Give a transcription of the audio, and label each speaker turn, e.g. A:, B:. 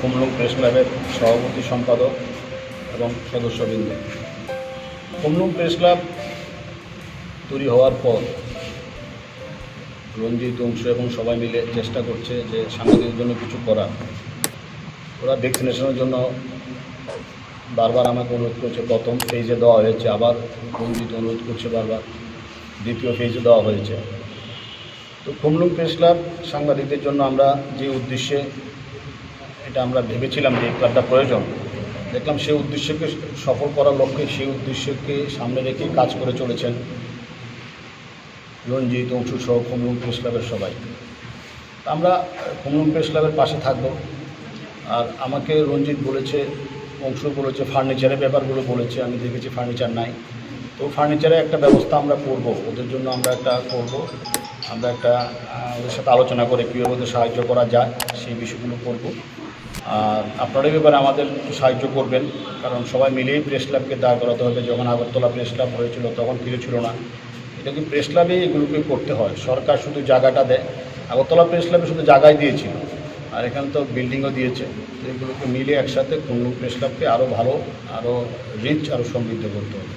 A: Khumlung press ক্লাবের সভাপতি সম্পাদক এবং সদস্যবৃন্দ। খুমলুং প্রেস ক্লাব তৈরি হওয়ার পর রঞ্জিত অংশ এবং সবাই মিলে চেষ্টা করছে যে সাংবাদিকদের জন্য কিছু করা। ওরা ভ্যাকসিনেশনের জন্য বারবার আমাকে অনুরোধ করছে, প্রথম ফেজে দেওয়া হয়েছে, আবার রঞ্জিত অনুরোধ করছে বারবার, দ্বিতীয় ফেজে দেওয়া হয়েছে। তো খুমলুং প্রেস ক্লাব সাংবাদিকদের জন্য আমরা যে উদ্দেশ্যে এটা আমরা ভেবেছিলাম যে এই ক্লাবটা প্রয়োজন, দেখলাম সেই উদ্দেশ্যকে সফল করার লক্ষ্যে সেই উদ্দেশ্যকে সামনে রেখে কাজ করে চলেছেন রঞ্জিত অংশু সহ খুমলুং প্রেস ক্লাবের সবাই। আমরা খুমলুং প্রেস ক্লাবের পাশে থাকব। আর আমাকে রঞ্জিত বলেছে, অংশু বলেছে, ফার্নিচারের ব্যাপারগুলো বলেছে, আমি দেখেছি ফার্নিচার নাই, তো ফার্নিচারের একটা ব্যবস্থা আমরা করব, ওদের জন্য আমরা একটা করব, আমরা একটা ওদের সাথে আলোচনা করে কীভাবে ওদের সাহায্য করা যায় সেই বিষয়গুলো করব। আর আপনারা এই ব্যাপারে আমাদের একটু সাহায্য করবেন, কারণ সবাই মিলেই প্রেস ক্লাবকে দাঁড় করাতে হবে। যখন আগরতলা প্রেস ক্লাব হয়েছিল তখন কিছু ছিল না, এটা কি প্রেস ক্লাবেই এগুলোকে করতে হয়। সরকার শুধু জায়গাটা দেয়, আগরতলা প্রেস ক্লাবে শুধু জায়গায় দিয়েছিল, আর এখানে তো বিল্ডিংও দিয়েছে। এগুলোকে মিলে একসাথে খুমলুং প্রেস ক্লাবকে আরও ভালো, আরও রিচ, আরও সমৃদ্ধ করতে হবে।